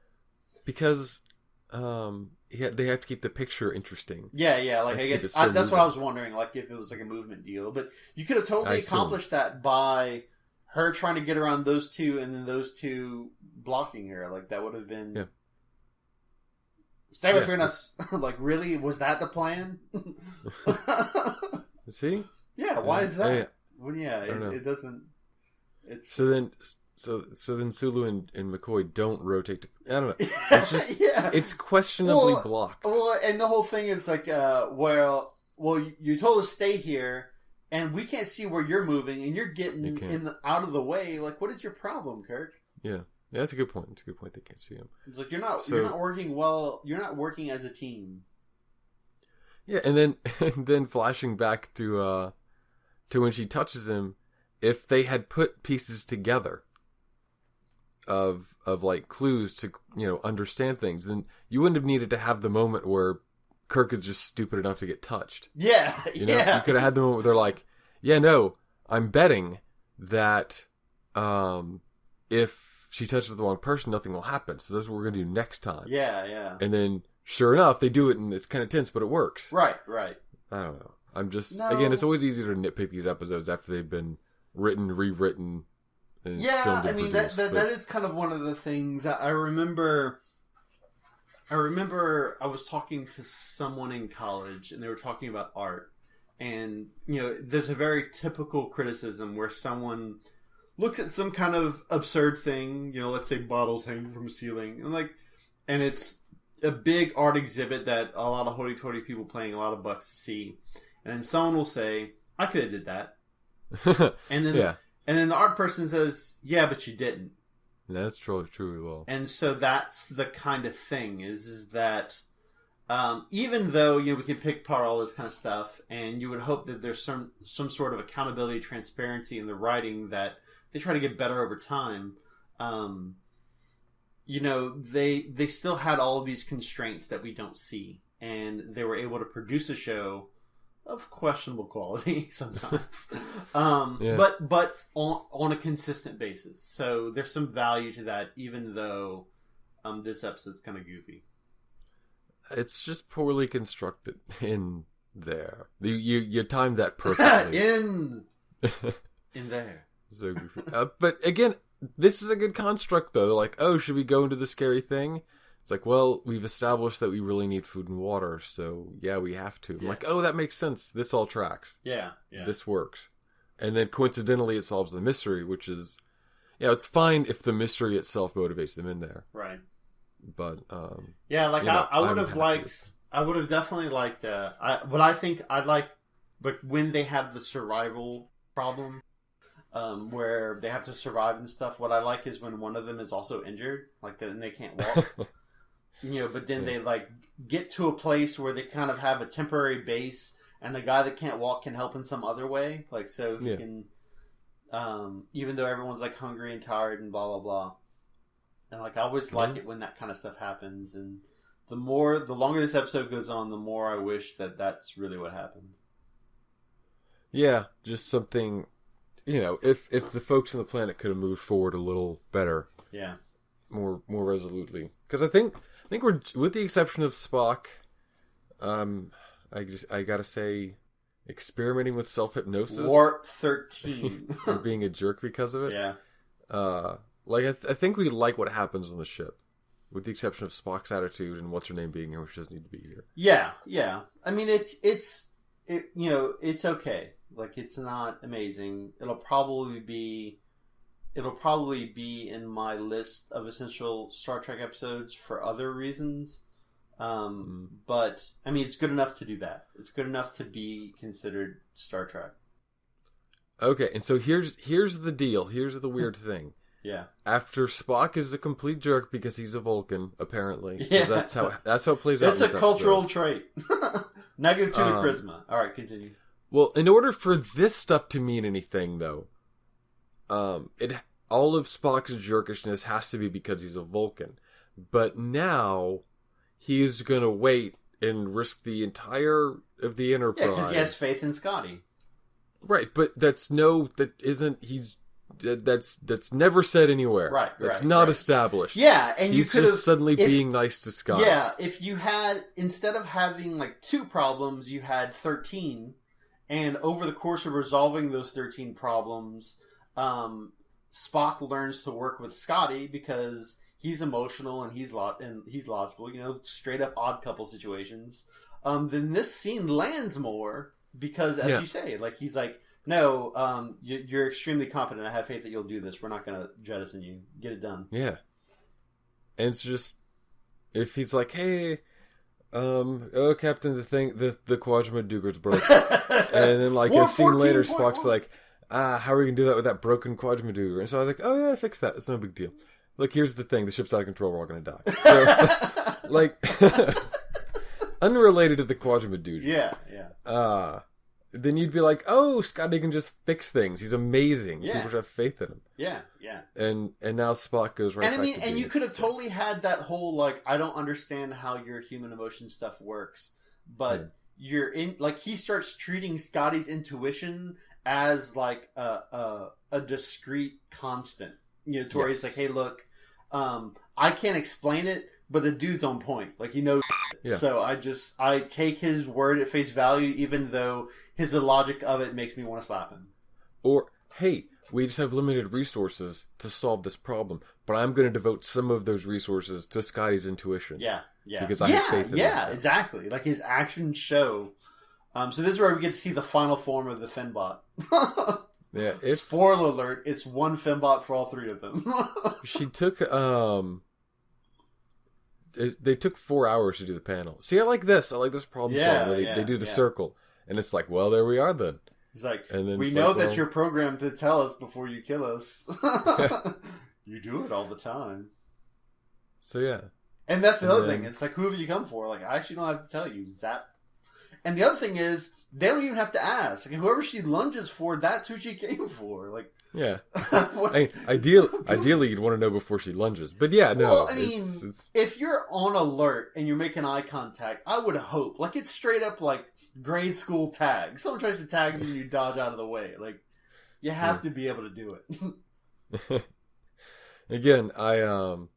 Because they have to keep the picture interesting. Yeah. Like, I guess that's what I was wondering. Like, if it was like a movement deal, but you could have totally accomplished that by her trying to get around those two, and then those two blocking her. Like, that would have been stay between us. Like, really, was that the plan? See? Yeah. Why is that? It doesn't. It's so then Sulu and McCoy don't rotate. I don't know. It's just it's questionably blocked. Well, and the whole thing is like, well, you told us stay here, and we can't see where you're moving, and you're getting out of the way. Like, what is your problem, Kirk? Yeah, that's a good point. It's a good point. They can't see him. It's like you're not working well. You're not working as a team. Yeah, and then flashing back to when she touches him, if they had put pieces together of like clues to understand things, then you wouldn't have needed to have the moment where Kirk is just stupid enough to get touched. Yeah, you could have had the moment where they're like, "Yeah, no, I'm betting that if she touches the wrong person, nothing will happen. So that's what we're going to do next time. Yeah. And then, sure enough, they do it, and it's kind of tense, but it works. Right. I don't know. I'm just... Again, it's always easy to nitpick these episodes after they've been written, rewritten, and filmed and produced. That is kind of one of the things. I remember I was talking to someone in college, and they were talking about art. And, there's a very typical criticism where someone looks at some kind of absurd thing, let's say bottles hanging from a ceiling, and it's a big art exhibit that a lot of hoity-toity people paying a lot of bucks to see. And then someone will say, I could have did that. And then the art person says, yeah, but you didn't. That's true as well. And so that's the kind of thing, is that even though, we can pick apart all this kind of stuff, and you would hope that there's some sort of accountability, transparency in the writing, that they try to get better over time. They still had all of these constraints that we don't see, and they were able to produce a show of questionable quality sometimes, but on a consistent basis. So there's some value to that, even though this episode's kind of goofy. It's just poorly constructed in there. You timed that perfectly. in there. So goofy. But again, this is a good construct, though. They're like, oh, should we go into the scary thing? It's like, well, we've established that we really need food and water, so yeah, we have to. I'm like, oh, that makes sense. This all tracks. Yeah. This works. And then coincidentally, it solves the mystery, which is, it's fine if the mystery itself motivates them in there. Right. But I would have definitely liked I'd like, but when they have the survival problem, where they have to survive and stuff, what I like is when one of them is also injured, and they can't walk. But then they get to a place where they kind of have a temporary base, and the guy that can't walk can help in some other way, so he can, even though everyone's hungry and tired and blah blah blah. And I always like it when that kind of stuff happens. And the longer this episode goes on, the more I wish that that's really what happened. Yeah, just something, if the folks on the planet could have moved forward a little better. Yeah. More resolutely. Because I think we're, with the exception of Spock, I gotta say, experimenting with self-hypnosis. Warp 13. And being a jerk because of it. Yeah. I think we like what happens on the ship, with the exception of Spock's attitude and what's her name being here, which doesn't need to be here. Yeah. I mean, it's okay. It's not amazing. It'll probably be in my list of essential Star Trek episodes for other reasons. But I mean, it's good enough to do that. It's good enough to be considered Star Trek. Okay, and so here's the deal. Here's the weird thing. Yeah. After Spock is a complete jerk because he's a Vulcan, apparently. Yeah. That's how it plays out. It's a cultural trait. Negative 2 to charisma. All right, continue. Well, in order for this stuff to mean anything, though, all of Spock's jerkishness has to be because he's a Vulcan. But now he is going to wait and risk the entire of the Enterprise. Yeah, because he has faith in Scotty. Right, but that's never said anywhere. Right. That's not established. Yeah, and he's just suddenly being nice to Scott. Yeah, if you had, instead of having 2 problems, you had 13, and over the course of resolving those 13 problems, Spock learns to work with Scotty because he's emotional and he's logical. Straight up odd couple situations. Then this scene lands more because, as you say, he's like, no, you're extremely confident. I have faith that you'll do this. We're not going to jettison you. Get it done. Yeah. And it's just, if he's like, hey, Captain, the Quadrimadugar's broke. And then, a scene later, Spock's like, how are we going to do that with that broken Quadrimadugar? And so I was like, oh yeah, fix that. It's no big deal. Look, here's the thing. The ship's out of control. We're all going to die. So, unrelated to the Quadrimadugar. Yeah. Then you'd be like, oh, Scotty can just fix things. He's amazing. Yeah. People should have faith in him. Yeah. And now Spock goes right back to and you could have totally had that whole, I don't understand how your human emotion stuff works, but you're in, he starts treating Scotty's intuition as, a discrete constant. To where he's like, hey, look, I can't explain it, but the dude's on point. Like, he knows shit. Yeah. So I take his word at face value, even though his logic of it makes me want to slap him. Or, hey, we just have limited resources to solve this problem, but I'm going to devote some of those resources to Scotty's intuition. Yeah. Because I have faith in him. Yeah, exactly. Like, his actions show. So this is where we get to see the final form of the Finbot. Yeah, spoiler alert, it's one Finbot for all three of them. She took, they took 4 hours to do the panel. See, I like this problem solving where they do the circle. And it's like, well, there we are then. He's like, we know that you're programmed to tell us before you kill us. You do it all the time. So, yeah. And that's the other thing. It's like, who have you come for? Like, I actually don't have to tell you. Zap. And the other thing is, they don't even have to ask. Like, whoever she lunges for, that's who she came for. Like, yeah. Ideally, you'd want to know before she lunges. But yeah, no. Well, I mean, if you're on alert and you're making eye contact, I would hope. Like, it's straight up like grade school tag. Someone tries to tag you and you dodge out of the way. Like, you have to be able to do it. Again, I'm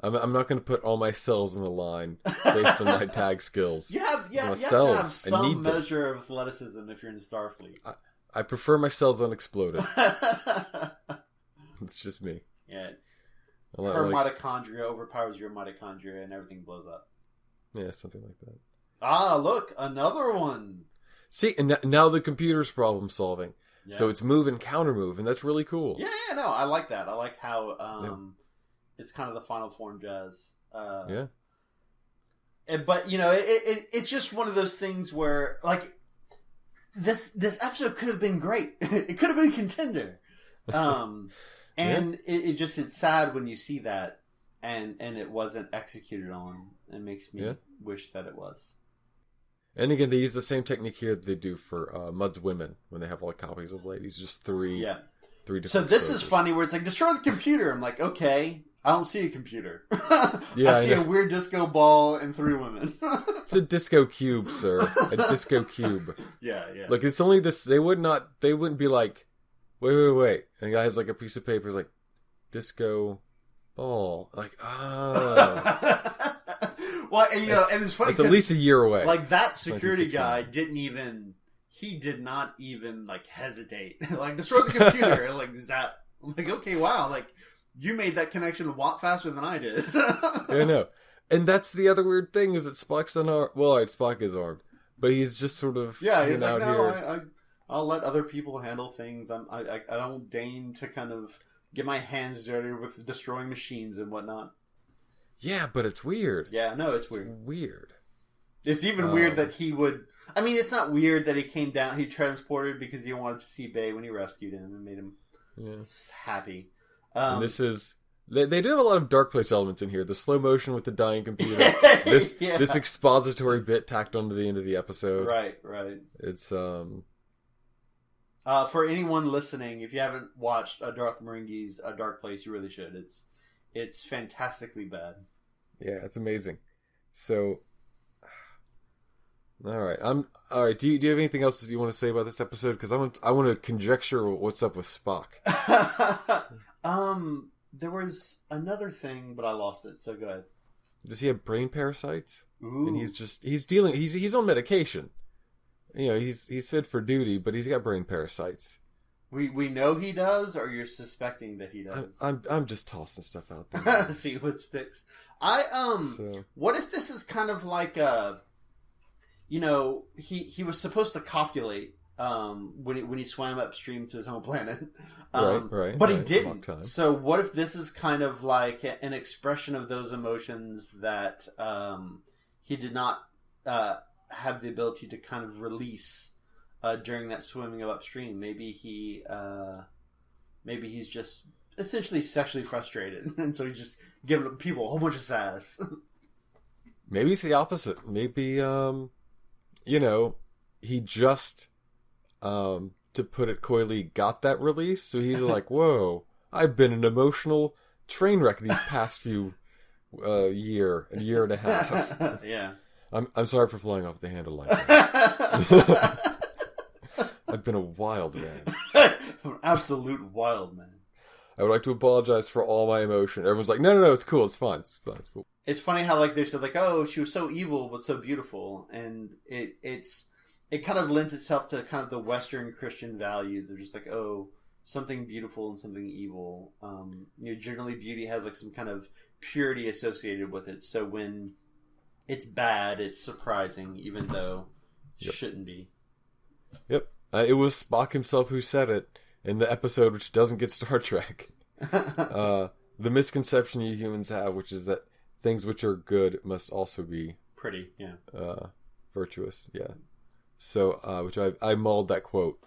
not going to put all my cells in the line based on my tag skills. You have to have some measure of athleticism if you're in the Starfleet. I prefer my cells unexploded. It's just me. Yeah. Her mitochondria overpowers your mitochondria and everything blows up. Yeah, something like that. Ah, look, another one. See, and now the computer's problem solving. Yeah. So it's move and counter move, and that's really cool. Yeah, no, I like that. I like how it's kind of the final form jazz. Yeah. But, you know, it's just one of those things where, like, this episode could have been great. It could have been a contender. And it's sad when you see that and it wasn't executed on. It makes me wish that it was. And again, they use the same technique here that they do for Mudd's Women when they have all the copies of Ladies. Just three different So this is funny where it's like, destroy the computer. I'm like, okay, I don't see a computer. I see a weird disco ball and 3 women. It's a disco cube, sir. A disco cube. Yeah. Look, it's only this. They wouldn't be like, wait. And the guy has like a piece of paper, like, disco ball. Like, oh. Well, and, and it's funny. It's at least a year away. Like, that security guy did not even, like, hesitate. Like, destroy the computer. Like, I'm like, okay, wow. Like, you made that connection a lot faster than I did. I know. And that's the other weird thing is that Spock's unarmed. Well, right, Spock is armed. But he's just sort of he's like, out here. I'll let other people handle things. I don't deign to kind of get my hands dirty with destroying machines and whatnot. Yeah, but it's weird. Yeah, no, it's weird. Weird. It's even weird that he would... I mean, it's not weird that he came down, he transported because he wanted to see Bay when he rescued him and made him happy. And this is... They do have a lot of Dark Place elements in here. The slow motion with the dying computer. This expository bit tacked onto the end of the episode. Right. It's... For anyone listening, if you haven't watched Darth Marenghi's A Dark Place, you really should. It's fantastically bad. Yeah, it's amazing. So, all right. All right. Do you have anything else you want to say about this episode? Because I want to conjecture what's up with Spock. There was another thing, but I lost it. So go ahead. Does he have brain parasites? Ooh. And he's on medication. You know, he's fit for duty, but he's got brain parasites. We know he does, or you're suspecting that he does? I'm just tossing stuff out there. See what sticks. What if this is kind of like he was supposed to copulate when he swam upstream to his home planet. Right. But he didn't. So what if this is kind of like an expression of those emotions that he did not have the ability to kind of release during that swimming of upstream? Maybe he's just essentially sexually frustrated, and so he's just giving people a whole bunch of sass. Maybe it's the opposite. Maybe he just to put it coyly got that release, so he's like, whoa, I've been an emotional train wreck these past few year and a half. Yeah. I'm sorry for flying off the handle like that. I've been a wild man. An absolute wild man. I would like to apologize for all my emotion. Everyone's like, no, it's cool. It's fine. It's fine. It's cool. It's funny how like they said like, oh, she was so evil but so beautiful, and it kind of lends itself to kind of the Western Christian values of just like, oh, something beautiful and something evil. Generally beauty has like some kind of purity associated with it. So when it's bad, it's surprising, even though it shouldn't be. Yep. It was Spock himself who said it in the episode which doesn't get Star Trek. The misconception you humans have, which is that things which are good must also be pretty, virtuous, yeah. So, which I mauled that quote.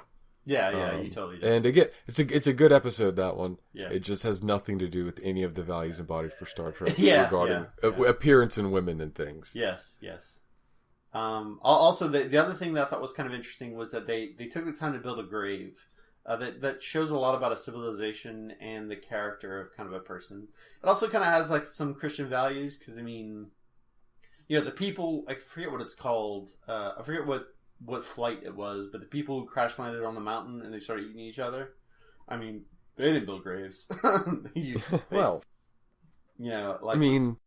Yeah, you totally did. And again, it's a good episode, that one. Yeah. It just has nothing to do with any of the values embodied for Star Trek regarding appearance in women and things. Yes. Also, the other thing that I thought was kind of interesting was that they took the time to build a grave. That shows a lot about a civilization and the character of kind of a person. It also kind of has like some Christian values because I mean, the people, I forget what it's called. I forget what flight it was, but the people who crash landed on the mountain and they started eating each other. I mean, they didn't build graves. Well, like I mean,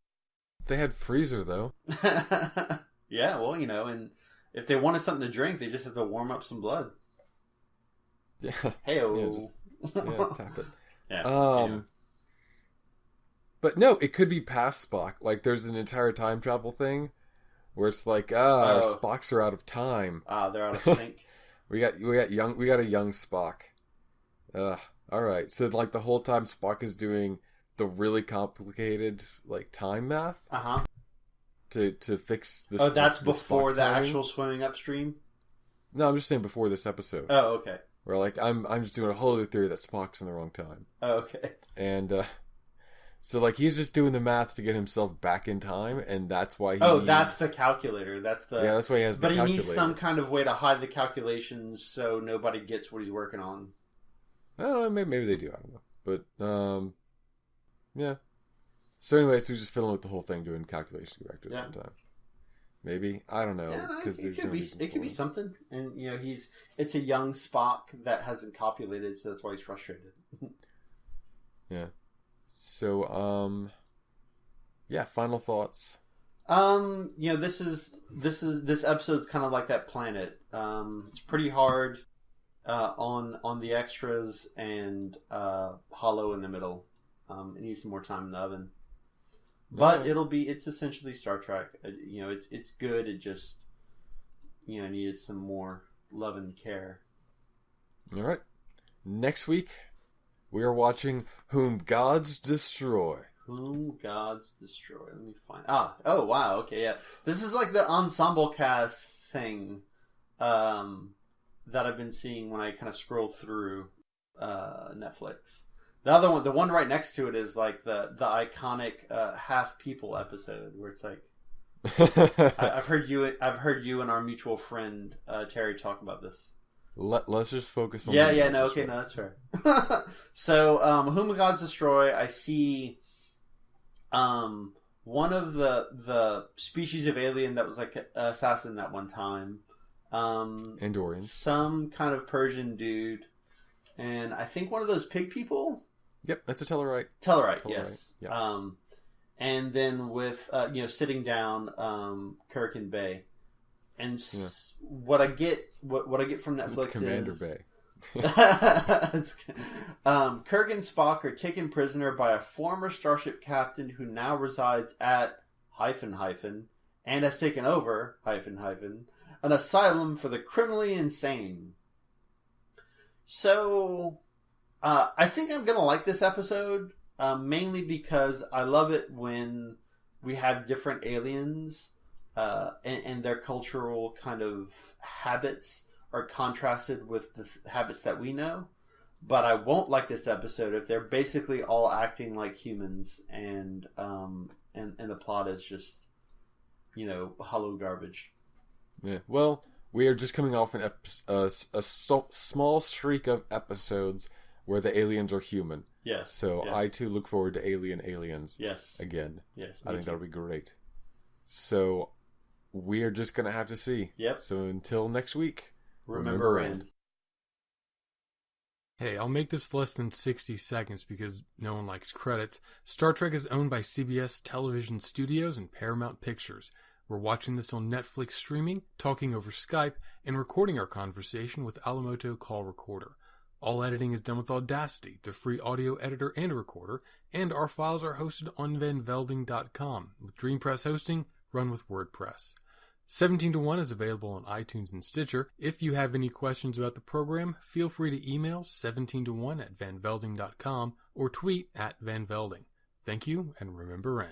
they had freezer though. Yeah, well, and if they wanted something to drink, they just had to warm up some blood. Yeah. Hey-o. Tap it. Yeah. But no, it could be past Spock. Like, there's an entire time travel thing where it's like, our Spocks are out of time. They're out of sync. we got a young Spock. All right. So like the whole time Spock is doing the really complicated like time math. To fix this. Oh, that's before Spock the timing. actual swimming upstream? No, I'm just saying before this episode. Oh, okay. Where like I'm just doing a whole other theory that Spock's in the wrong time. Oh, okay. And so like he's just doing the math to get himself back in time, and that's why that's the calculator. That's why he has the calculator. But he needs some kind of way to hide the calculations so nobody gets what he's working on. I don't know, maybe they do, I don't know. But yeah. So anyways, he's just fiddling with the whole thing, doing calculations back to his own time. Maybe, I don't know, because it could be something, and it's a young Spock that hasn't copulated, so that's why he's frustrated. Yeah. So final thoughts. This episode's kind of like that planet. It's pretty hard on the extras and hollow in the middle. It needs some more time in the oven. But it's essentially Star Trek. It's good. It just, needed some more love and care. All right. Next week, we are watching Whom Gods Destroy. Whom Gods Destroy. Let me find. Oh, wow. Okay, yeah. This is like the ensemble cast thing that I've been seeing when I kind of scroll through Netflix. The other one, the one right next to it, is like the iconic half people episode where it's like I've heard you and our mutual friend Terry talk about this. Let's just focus on that's fair. So Whom the Gods Destroy, I see one of the species of alien that was like an assassin that one time, Andorian, some kind of Persian dude, and I think one of those pig people. Yep, that's a Tellarite. Tellarite, yes. Yep. And then with sitting down, Kirk and Bay, and what I get from Netflix Commander is Bay. Kirk and Spock are taken prisoner by a former starship captain who now resides at ... and has taken over ... an asylum for the criminally insane. So. I think I'm going to like this episode, mainly because I love it when we have different aliens and their cultural kind of habits are contrasted with the habits that we know. But I won't like this episode if they're basically all acting like humans and the plot is just, hollow garbage. Yeah, well, we are just coming off a small streak of episodes where the aliens are human. Yes. So yes. I too look forward to aliens. Yes. Again. Yes. I think that'll be great. So we are just gonna have to see. Yep. So until next week, remember Rand. Hey, I'll make this less than 60 seconds because no one likes credits. Star Trek is owned by CBS Television Studios and Paramount Pictures. We're watching this on Netflix streaming, talking over Skype, and recording our conversation with Alamoto Call Recorder. All editing is done with Audacity, the free audio editor and recorder, and our files are hosted on vanvelding.com. With DreamPress hosting, run with WordPress. 17 to 1 is available on iTunes and Stitcher. If you have any questions about the program, feel free to email 17to1@vanvelding.com or tweet @vanvelding. Thank you, and remember Ran.